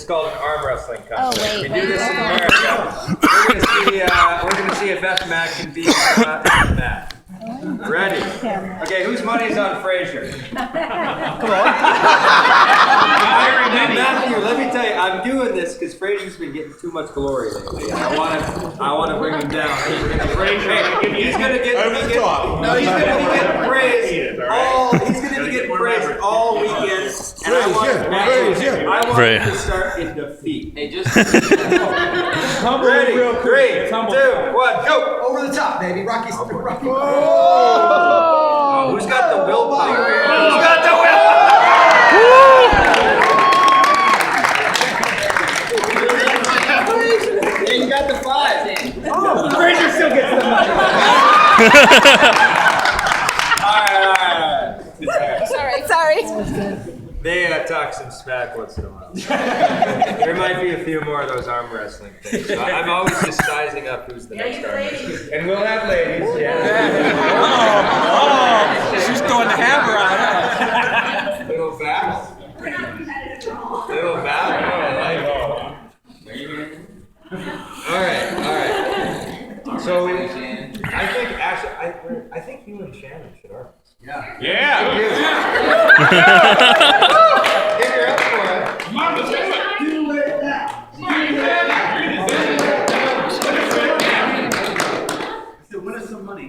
called an arm wrestling contest. Oh, wait. We do this in America. We're gonna see if F-Mac can beat F-Mac. Ready? Okay, whose money is on Frazier? Come on. Matthew, let me tell you, I'm doing this because Frazier's been getting too much glory lately. I want to bring him down. He's gonna get praised all weekend. And I want him to start in defeat. Hey, just ready? 3, 2, 1, go! Over the top, baby. Rocky. Oh, who's got the willpower? Who's got the willpower? Hey, you got the 5. Oh, Frazier still gets the money. All right. Sorry. They talk some smack once in a while. There might be a few more of those arm wrestling things. So I'm always just sizing up who's the next arm wrestler. And we'll have ladies. She's throwing the hammer on. Little battle. Little battle. I like it. All right. So I think actually, I think you and Shannon should arm. Yeah. If you're up for it. Do it now. So win us some money.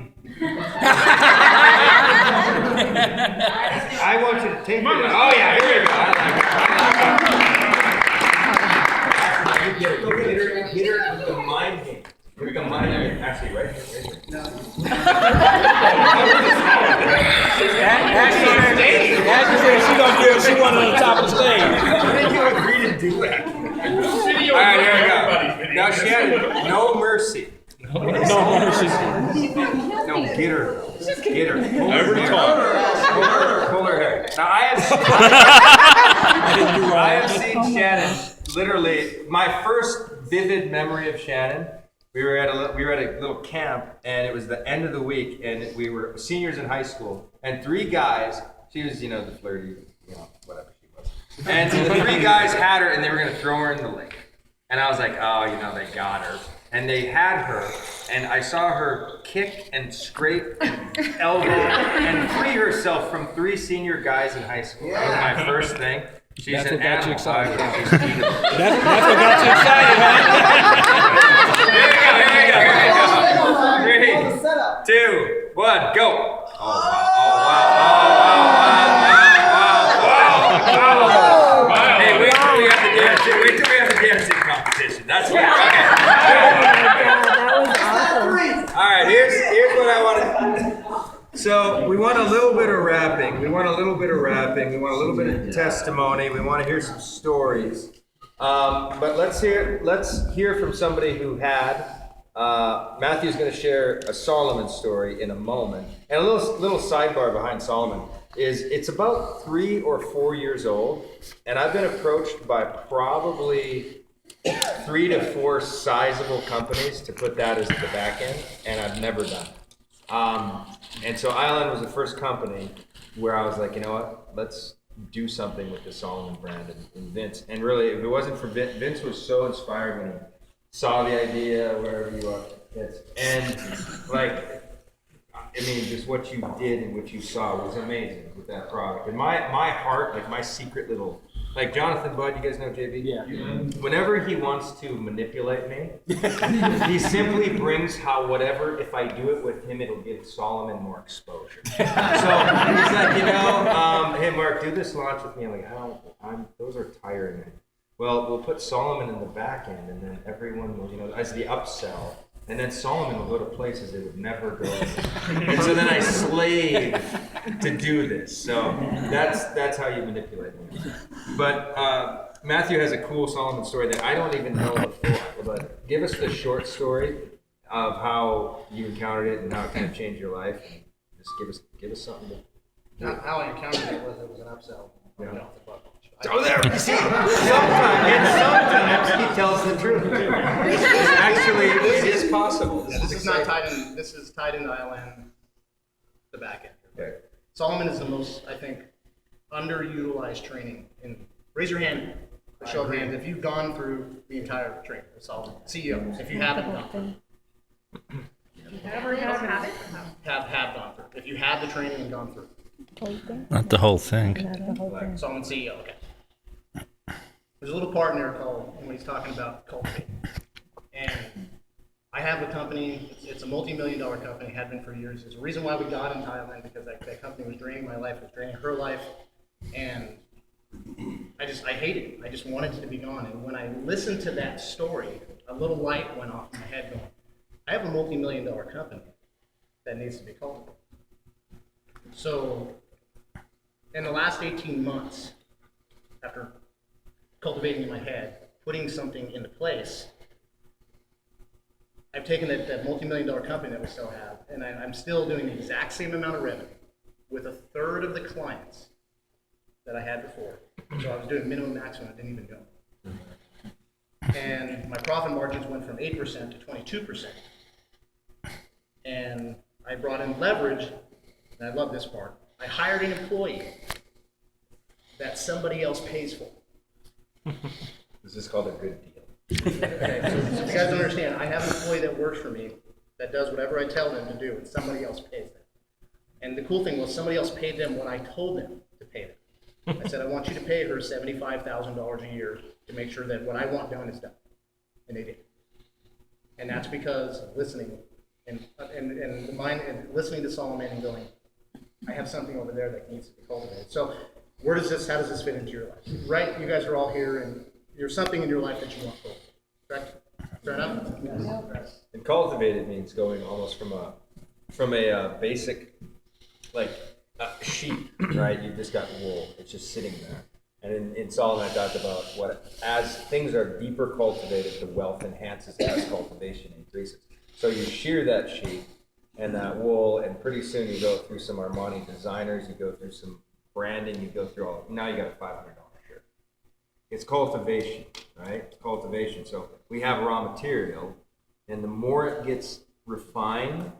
I want you to take it. Oh yeah, here we go. I like it. Hit her with the mind game. With the mind game. Actually, right here. No. She wanted on the top of the stage. I think you agreed to do that. All right, here we go. Now, Shannon, no mercy. No mercy. No, get her. Get her. Pull her hair. Now, I have seen Shannon, literally, my first vivid memory of Shannon, we were at a little camp, and it was the end of the week, and we were seniors in high school, and 3 guys, she was, the flirty, whatever she was. And so the 3 guys had her, and they were going to throw her in the lake. And I was like, oh, they got her. And they had her, and I saw her kick and scrape and elbow and free herself from 3 senior guys in high school. That was my first thing. She's That's an what got you animal. excited. That's what got you excited, huh? Here we go. 3, 2, 1, go. Wow. Hey, wait till we have the dancing competition. That's what. Okay. That was awesome. All right, here's what I want to. So we want a little bit of rapping. We want a little bit of testimony. We want to hear some stories. But let's hear from somebody who had. Matthew's going to share a Solomon story in a moment. And a little sidebar behind Solomon is it's about 3 or 4 years old, and I've been approached by probably 3 to 4 sizable companies to put that as the back end, and I've never done it. And so Island was the first company where I was like, you know what, let's do something with the Solomon brand and Vince. And really, if it wasn't for Vince was so inspired when he saw the idea, wherever you are, and just what you did and what you saw was amazing with that product. And my heart, my secret little, Jonathan Budd, you guys know JB? Yeah. Whenever he wants to manipulate me, he simply brings if I do it with him, it'll give Solomon more exposure. So he's like, hey Mark, do this launch with me. I'm like, those are tiring. Well, we'll put Solomon in the back end, and then everyone will, as the upsell. And then Solomon will go to places they would never go. And so then I slave to do this. So that's how you manipulate me. But Matthew has a cool Solomon story that I don't even know the full. But give us the short story of how you encountered it and how it kind of changed your life. And just give us something to. How I encountered it was an upsell. Yeah. Oh, there you see. Sometimes he tells the truth. Actually, it is possible. Yeah, this is not tied in. This is tied into ILN, the back end. Okay. Solomon is the most, I think, underutilized training. Raise your hand. A show of hands, if you've gone through the entire training, so CEO, if you haven't gone through. Have gone through. If you have the training and gone through. Not the whole thing. Not the whole thing. So I'm CEO, okay. There's a little part in there called, when he's talking about cultivating. And I have a company, it's a multi-million-dollar company, had been for years. There's a reason why we got in Thailand, because that company was draining my life, was draining her life, and I hated it. I just wanted it to be gone. And when I listened to that story, a little light went off in my head going, I have a multi-million-dollar company that needs to be cultivated. So in the last 18 months, after cultivating in my head, putting something into place, I've taken that multi-million-dollar company that we still have, and I'm still doing the exact same amount of revenue with a third of the clients that I had before. So I was doing minimum, maximum, I didn't even know. And my profit margins went from 8% to 22%. And I brought in leverage, and I love this part. I hired an employee that somebody else pays for. This is called a good deal. Okay, so you guys don't understand, I have an employee that works for me that does whatever I tell them to do, and somebody else pays them. And the cool thing was somebody else paid them what I told them to pay them. I said, I want you to pay her $75,000 a year to make sure that what I want done is done. And they did. And that's because of listening and the mind and listening to Solomon and going, I have something over there that needs to be cultivated. So how does this fit into your life? Right, you guys are all here and there's something in your life that you want to correct? Fair enough? Yes. And cultivated means going almost from a basic, like sheep, right? You've just got wool. It's just sitting there. And in Solomon, I talked about as things are deeper cultivated, the wealth enhances as cultivation increases. So you shear that sheep and that wool, and pretty soon you go through some Armani designers, you go through some branding, you go through now you got a $500 shirt. It's cultivation, right? It's cultivation. So we have raw material, and the more it gets refined,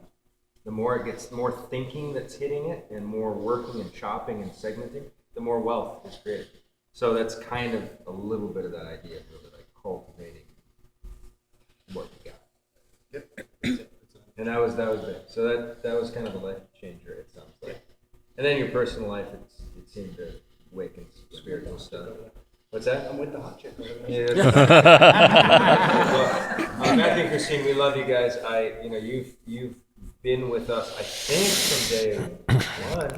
the more thinking that's hitting it, and more working and chopping and segmenting, the more wealth is created. So that's kind of a little bit of that idea, really, like cultivating what you got. Yep. And that was it. So that was kind of a life changer, it sounds like. And then your personal life, it seemed to awaken some spiritual stuff. What's that? I'm with the hot chick over there. Yeah. Well, Matthew and Christine, we love you guys. You've been with us, I think, from day one.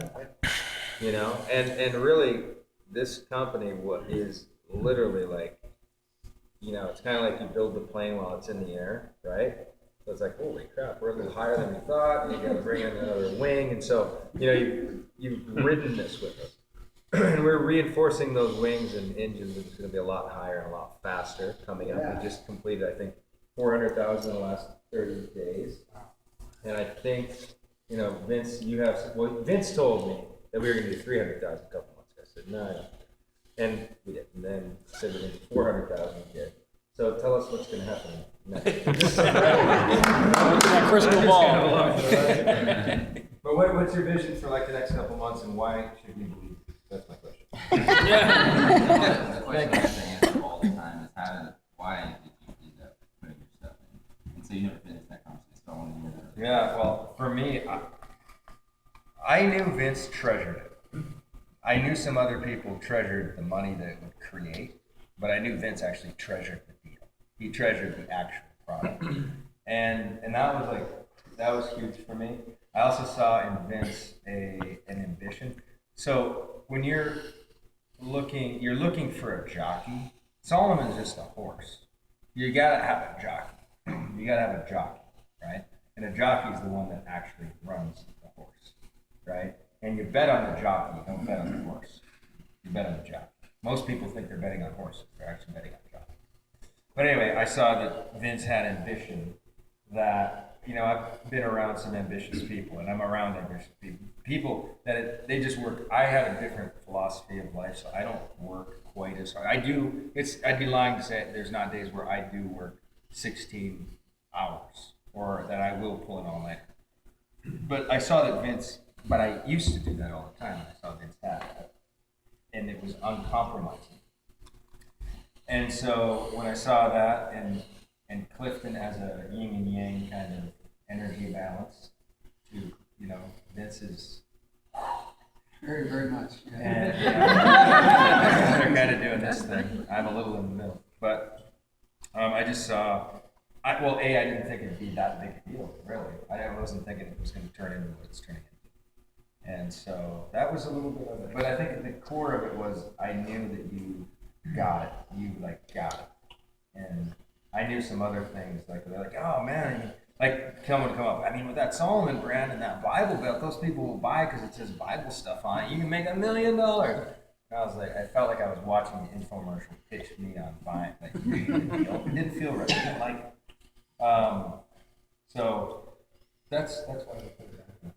And really, this company is literally like, it's kind of like you build the plane while it's in the air, right? So it's like, holy crap, we're a little higher than we thought, and you got to bring in another wing, and so you've ridden this with us. And we're reinforcing those wings and engines. It's going to be a lot higher and a lot faster coming up. We just completed, I think, 400,000 in the last 30 days. And I think, Vince, Vince told me that we were going to do 300,000 a couple months ago. I said, no. And we did. And then said we're going to do 400,000 again. So tell us what's going to happen next. That crystal ball. But what's your vision for like the next couple months, and why should we believe? That's my question. The question I have to answer all the time is why did you end up putting your stuff in? And so you never finished that conversation. So I want to hear that. Yeah, well, for me, I knew Vince treasured it. I knew some other people treasured the money that it would create, but I knew Vince actually treasured the deal. He treasured the actual product. And that was huge for me. I also saw in Vince an ambition. So when you're looking for a jockey, Solomon's just a horse. You gotta have a jockey. You gotta have a jockey, right? And a jockey is the one that actually runs the horse, right? And you bet on the jockey, you don't bet on the horse. You bet on the jockey. Most people think they're betting on horses. They're actually betting on jockey. But anyway, I saw that Vince had ambition that, I've been around some ambitious people, and I'm around ambitious people. People that they just work. I have a different philosophy of life, so I don't work quite as hard. I'd be lying to say there's not days where I do work 16 hours, or that I will pull an all-nighter. But I used to do that all the time. I saw Vince have that, and it was uncompromising. And so when I saw that, and Clifton as a yin and yang kind of energy balance to, you know, Vince's. Very, very much. Yeah. And they're kind of doing this thing. I'm a little in the middle, but I just saw. I didn't think it'd be that big a deal, really. I wasn't thinking it was going to turn into what it's turning into. And so that was a little bit of it. But I think at the core of it was I knew that you got it. You got it. And I knew some other things they're like, oh man, like someone would come up. I mean, with that Solomon brand and that Bible belt, those people will buy because it says Bible stuff on it. You can make $1 million. And I was like, I felt like I was watching the infomercial pitch me on buying. Like, it didn't feel right. I didn't like it. So that's why I put it out.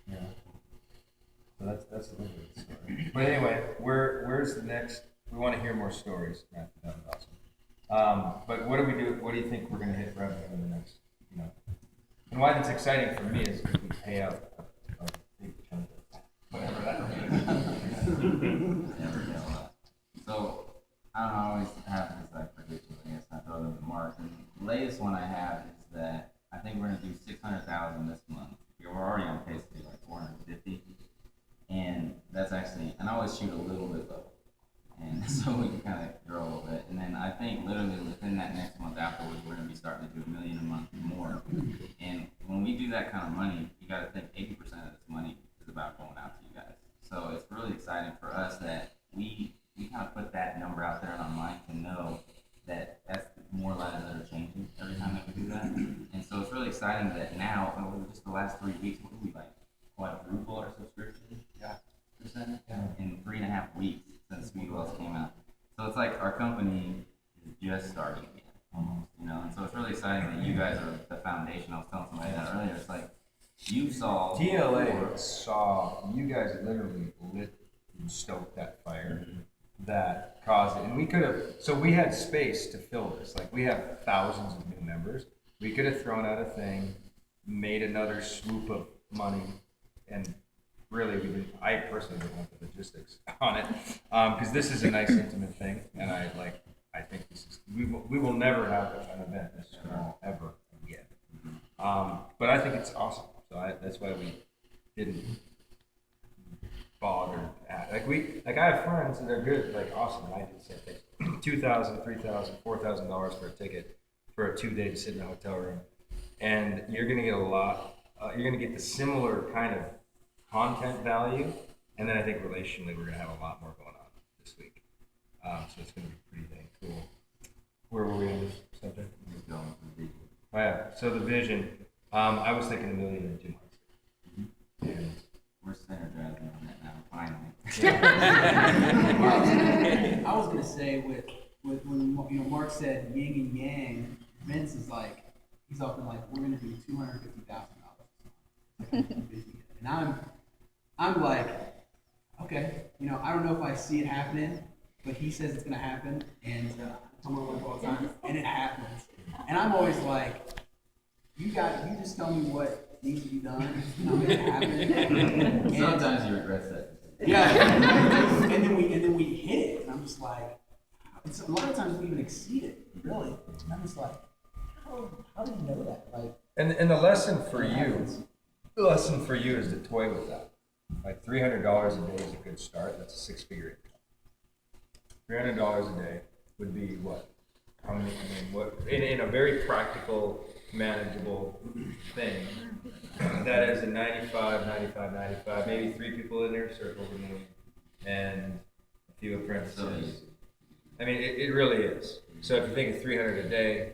Yeah. So that's a little bit of the story. But anyway, where's the next? We want to hear more stories. That was awesome. But what do we do? What do you think we're going to hit revenue in the next? You know, and why that's exciting for me is because we pay out a big chunk of whatever that means. Never know. So I don't know, I always have this like predictions. I guess I throw them to Mark. And the latest one I have is that I think we're going to do 600,000 this month. We're already on pace to do like 450, and that's actually. And I always shoot a little bit low, and so we can kind of grow a little bit. And then I think literally within that next month afterwards, we're going to be starting to do $1 million a month more. And when we do that kind of money, you got to think 80% of this money is about going out to you guys. So it's really exciting for us that we kind of put that number out there in our mind to know that that's more lives that are changing every time that we do that. And so it's really exciting that now, over just the last 3 weeks, what did we like quadruple our subscription percent in 3.5 weeks since Shiloh came out. So it's like our company is just starting again, almost, you know. And so it's really exciting that you guys are the foundation. I was telling somebody that earlier. It's like you saw TLA saw you guys literally lit and stoked that fire that caused it, and we could have. So we had space to fill this. Like we have thousands of new members. We could have thrown out a thing, made another swoop of money, and really, we didn't. I personally didn't want the logistics on it because this is a nice intimate thing, and I think this is. We will never have an event this small ever again. But I think it's awesome. So that's why we didn't bother. I have friends that are good, like awesome, and I did the same thing. $2,000, $3,000, $4,000 for a ticket for a 2-day to sit in a hotel room, and you're gonna get a lot. You're gonna get the similar kind of content value, and then I think relationally we're gonna have a lot more going on this week. So it's gonna be pretty dang cool. Where were we on this subject? Oh yeah. So the vision. I was thinking $1 million in 2 months. And we're synergizing on that now, finally. I was gonna say with when Mark said yin and yang, Vince is like he's often like we're gonna do $250,000. And I'm like, okay, I don't know if I see it happening, but he says it's gonna happen, and I tell my wife all the time, and it happens. And I'm always like, you just tell me what needs to be done, and I'll make it happen. Sometimes you regret that. Yeah, and then we hit it, and I'm just like, and so a lot of times we even exceed it, really. And I'm just like, how do you know that? Like, and the lesson for you. The lesson for you is to toy with that. Like $300 a day is a good start. That's a 6-figure income. $300 a day would be what? How many? I mean, what? In a very practical, manageable thing. That is a 95, maybe 3 people in there, circle the moon, and a few apprentices. I mean, it really is. So if you think of 300 a day,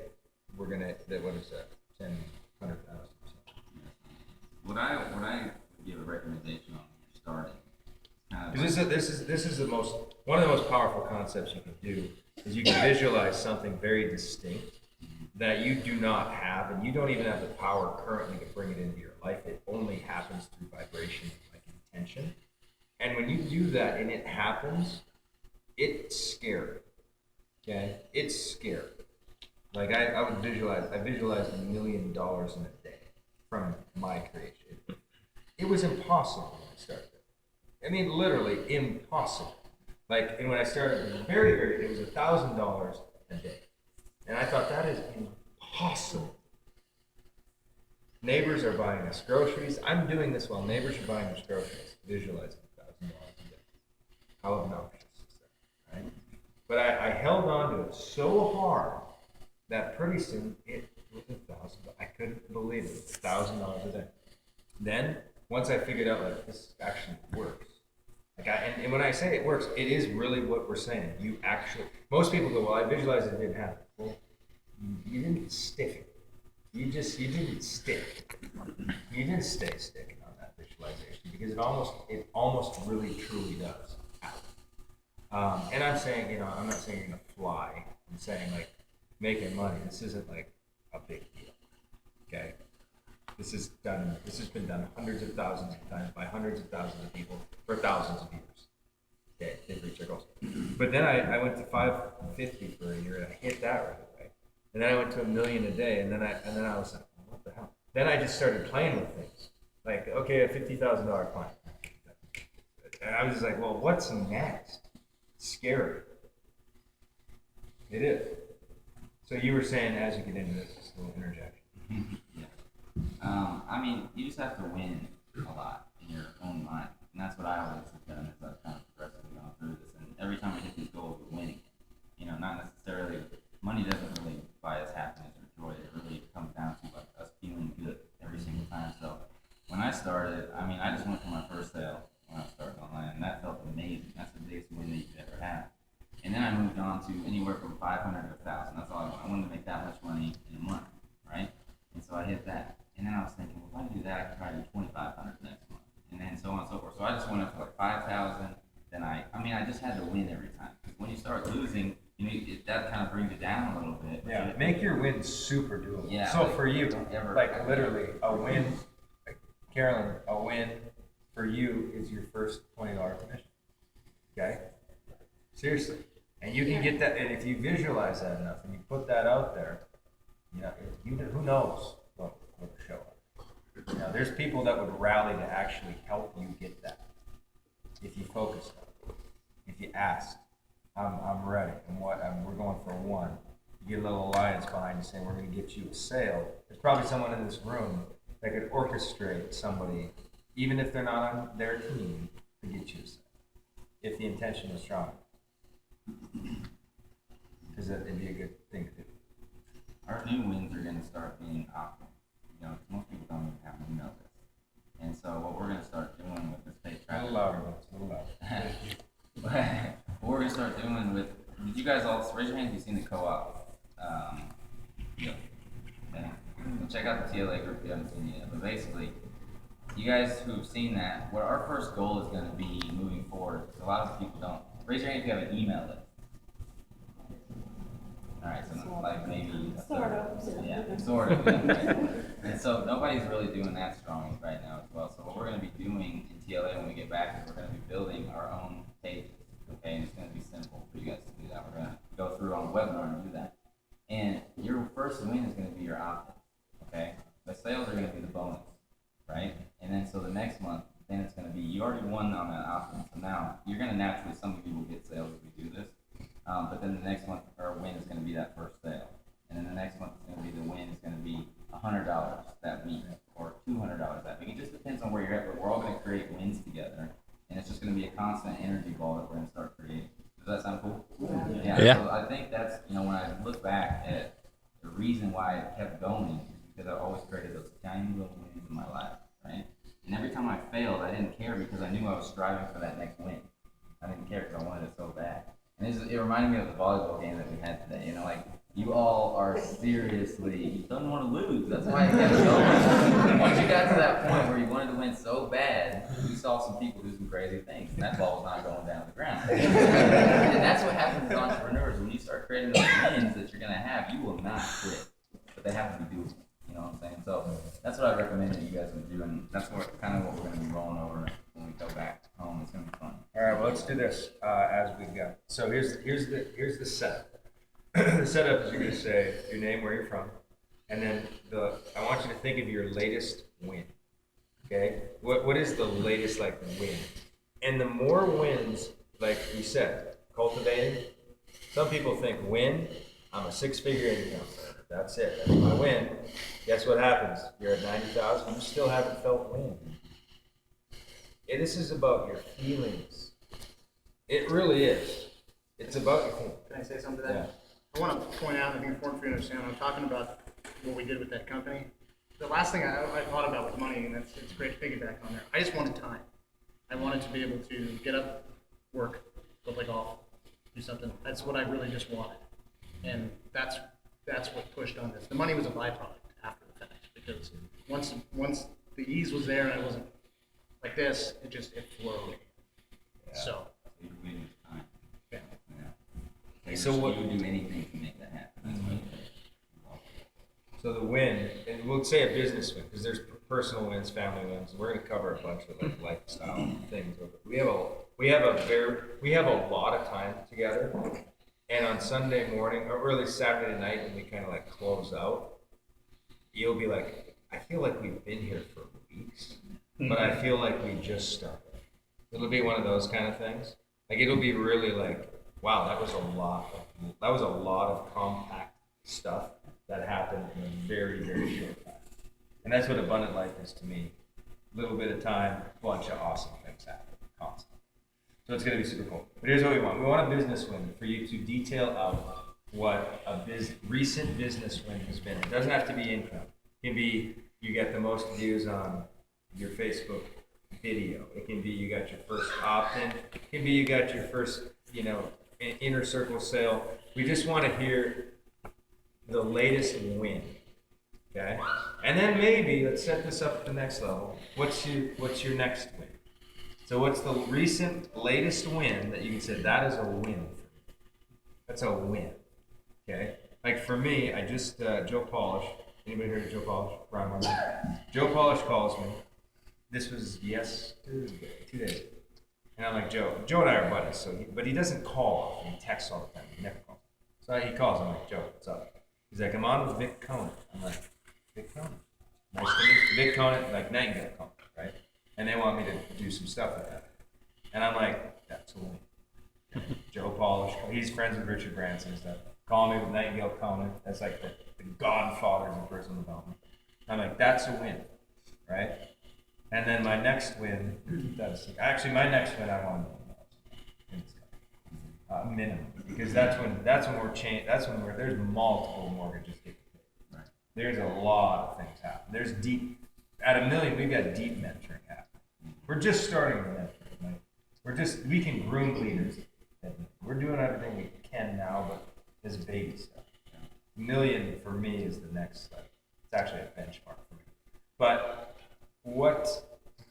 we're gonna. What is that? 100,000. What I would give a recommendation on starting. Because this is one of the most powerful concepts you can do is you can visualize something very distinct that you do not have, and you don't even have the power currently to bring it into your life. It only happens through vibration, like intention. And when you do that and it happens, it's scary. Okay, it's scary. Like I visualized $1 million in a day from my creation. It was impossible when I started. I mean, literally impossible. Like, and when I started, it was it was $1,000 a day. And I thought, that is impossible. Neighbors are buying us groceries. I'm doing this while neighbors are buying us groceries. Visualizing $1,000 a day. How obnoxious is that, right? But I held on to it so hard that pretty soon it was $1,000. I couldn't believe it. $1,000 a day. Then, once I figured out like this actually works. Like and when I say it works, it is really what we're saying. You actually, most people go, well, I visualized it didn't happen. Well, you didn't stick it. You didn't stick. You didn't stay sticking on that visualization because it almost really truly does happen. And I'm saying, I'm not saying you're gonna fly. I'm saying like making money. This isn't like a big deal. Okay. This has been done hundreds of thousands of times by hundreds of thousands of people for thousands of years. Okay, they've reached their goals. But then I went to 550 for a year and I hit that right away. And then I went to $1 million a day, and then I was like, what the hell? Then I just started playing with things. Like, okay, a $50,000 client. And I was just like, well, what's next? It's scary. It is. So you were saying as you get into this, just a little interjection. Yeah. I mean, you just have to win a lot in your own mind. And that's what I always have done as I've kind of progressively gone through this. And every time we hit these goals, we're winning. Not necessarily, money doesn't really buy us happiness or joy. It really comes down to like us feeling good every single time. So when I started, I just went for my first sale when I started online, and that felt amazing. That's the biggest win that you could ever have. And then I moved on to anywhere from 500 to 1,000. That's all I wanted. I wanted to make that much money in a month, right? And so I hit that. And then I was thinking, well, if I do that, I could probably do 2,500 next month. And then so on and so forth. So I just went up to like 5,000. Then I just had to win every time. Because when you start losing, that kind of brings it down a little bit. Yeah, make your wins super doable. Yeah, so like, for you, ever, like literally a win, Carolyn, a win for you is your first $20 commission. Okay? Seriously. And you can get that, and if you visualize that enough and you put that out there, who knows what will show up. There's people that would rally to actually help you get that. If you focus on it. If you ask. I'm ready. We're going for one. You get a little alliance behind you saying we're going to get you a sale. There's probably someone in this room that could orchestrate somebody, even if they're not on their team, to get you a sale. If the intention is strong. Because it'd be a good thing to do. Our new wins are going to start being optional. Most people don't even have to know this. And so what we're going to start doing with this paid traffic. A little louder, a little louder. What we're gonna start doing with, did you guys all raise your hand if you've seen the co-op? Yeah. Check out the TLA group if you haven't seen it yet. But basically, you guys who've seen that, what our first goal is going to be moving forward, because a lot of people don't. Raise your hand if you have an email list. All right, so like maybe Sort of. Yeah, sort of. Yeah. And so nobody's really doing that strong right now as well. So what we're going to be doing in TLA when we get back is we're going to be building our own pages, okay? And it's going to be simple for you guys to do that. We're going to go through on the webinar and do that. And your first win is going to be your opt-in, okay? The sales are going to be the bonus, right? And then so the next month, then it's going to be, you already won on that opt-in. So now you're going to naturally, some of you will get sales if we do this. But then the next month, our win is going to be that first sale. And then the next month is going to be the win is going to be $100 that week or $200 that week. It just depends on where you're at, but we're all going to create wins together. And it's just going to be a constant energy ball that we're going to start creating. Does that sound cool? Yeah. So I think that's, when I look back at the reason why I kept going is because I always created those tiny little wins in my life, right? And every time I failed, I didn't care because I knew I was striving for that next win. I didn't care because I wanted it so bad. And it reminded me of the volleyball game that we had today. You all are seriously, you don't want to lose. That's why you kept going. Once you got to that point where you wanted to win so bad, you saw some people do some crazy things, and that ball was not going down the ground. And that's what happens with entrepreneurs. When you start creating those wins that you're going to have, you will not quit. But they have to be doable. You know what I'm saying? So that's what I recommend that you guys would do, and that's kind of what we're going to be rolling over when we go back home. It's going to be fun. All right, well, let's do this as we go. So here's the setup. The setup is you're going to say your name, where you're from, and then I want you to think of your latest win. Okay, what is the latest win? And the more wins, like you said, cultivating. Some people think win, I'm a six-figure income. That's it. That's my win. Guess what happens? You're at 90,000. You still haven't felt win. This is about your feelings. It really is. It's about your feelings. Can I say something to that? Yeah. I want to point out, I think it's important for you to understand, I'm talking about what we did with that company. The last thing I thought about was money, and it's great to piggyback on there. I just wanted time. I wanted to be able to get up, work, go play golf, do something. That's what I really just wanted. And that's what pushed on this. The money was a byproduct after the fact, because once the ease was there and I wasn't like this, it flowed. Yeah. So, You're waiting time. yeah. Yeah. So what- you would do anything to make that happen. That's what it is. So the win, and we'll say a business win, because there's personal wins, family wins. We're going to cover a bunch of like lifestyle things. We have a lot of time together, and on Sunday morning or early Saturday night, when we kind of like close out, you'll be like, I feel like we've been here for weeks, but I feel like we just started. It'll be one of those kind of things. Like it'll be really like, wow, that was a lot of compact stuff that happened in a very, very short time. And that's what abundant life is to me. A little bit of time, bunch of awesome things happen constantly. So it's going to be super cool. But here's what we want. We want a business win for you to detail out what a recent business win has been. It doesn't have to be income. It can be you get the most views on your Facebook video. It can be you got your first opt-in. It can be you got your first, inner circle sale. We just want to hear the latest win, okay? And then maybe let's set this up at the next level. What's your next win? So what's the recent latest win that you can say that is a win for me? That's a win, okay? Like for me, I just Joe Polish. Anybody heard of Joe Polish? Ron Martin? Joe Polish calls me. This was yesterday, 2 days ago. And I'm like, Joe and I are buddies, but he doesn't call often. He texts all the time. He never calls. So he calls. I'm like, Joe, what's up? He's like, I'm on with Vic Conant. I'm like, Vic Conant? Nice to meet you. Vic Conant, like Nightingale Conant, right? And they want me to do some stuff with that. And I'm like, that's a win. Joe Polish, he's friends with Richard Branson and stuff. Call me with Nightingale Conant. That's like the godfathers of personal development. I'm like, that's a win, right? And then my next win, my next win I want minimum, because that's when there's multiple mortgages getting paid. Right. There's a lot of things happening. At $1 million, we've got deep mentoring happening. We're just starting the mentoring. Like, we can groom leaders. We're doing everything we can now, but it's baby stuff. $1 million for me is the next step. It's actually a benchmark for me. But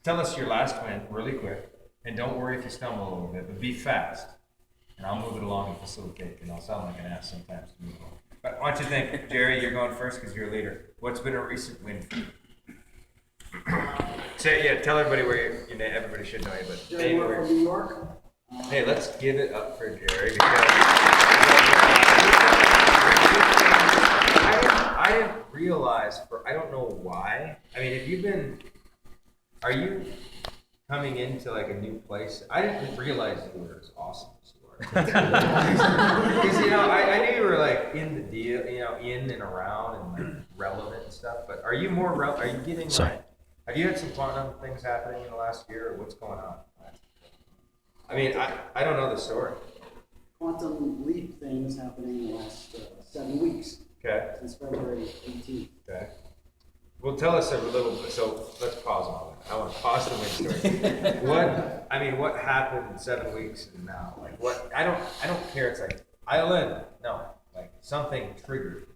tell us your last win really quick, and don't worry if you stumble a little bit, but be fast. And I'll move it along and facilitate, and I'll sound like an ass sometimes to move on. But why don't you think, Jerry, you're going first because you're a leader. What's been a recent win for you? Tell everybody where everybody should know you, but Jerry from New York. Hey, let's give it up for Jerry because I didn't realize I don't know why. I mean, are you coming into like a new place? I didn't realize you were as awesome as you are. Because I knew you were like in the deal, in and around and like relevant and stuff. But are you more are you getting like? Have you had some quantum things happening in the last year, or what's going on? I mean, I don't know the story. Quantum leap things happening in the last 7 weeks. Okay. Since February 18th. Okay. Well, tell us a little bit. So let's pause on that. I want to pause the win story. What happened in 7 weeks and now? Like what? I don't care. It's like like something triggered.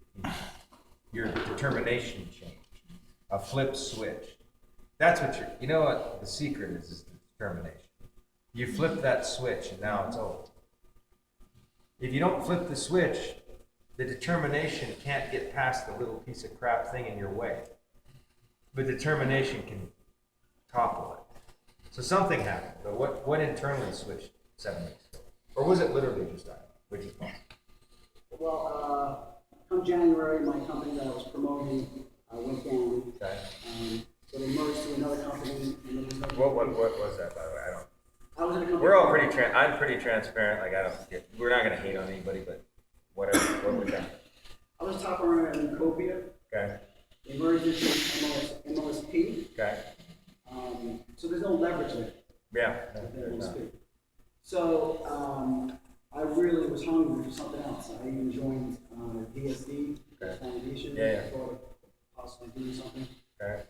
Your determination changed. A flip switch. That's what what the secret is the determination. You flip that switch and now it's over. If you don't flip the switch, the determination can't get past the little piece of crap thing in your way. But determination can topple it. So something happened. But what internally switched 7 weeks ago? Or was it literally just that? Which is possible? Well, come January, my company that I was promoting went down. Okay. So they merged to another company. And then What was that, by the way? I don't. I was in a company. We're all I'm pretty transparent, like we're not gonna hate on anybody, but whatever, what we got. I was top runner in Copia. Okay, They merged into MLSP. okay, So there's no leverage there. yeah. with MLSP. So I really was hungry for something else. I even joined DSD Okay. Foundation. Yeah, yeah. I thought of possibly doing something. Okay,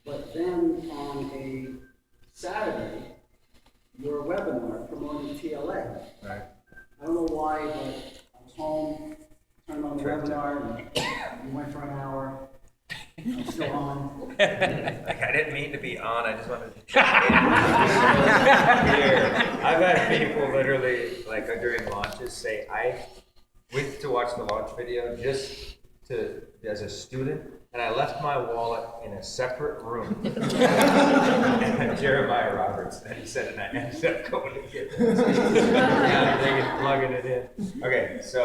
But then on a Saturday, your webinar promoting TLA. right. I don't know why, but I was home, turned on the webinar, and we went for an hour. I'm still on. Like, I didn't mean to be on, I just wanted to check in. Here. I've had people literally, like during launches, say, I went to watch the launch video as a student, and I left my wallet in a separate room. And Jeremiah Roberts, and he said, and I ended up going to get it. Yeah, I'm plugging it in. Okay, so.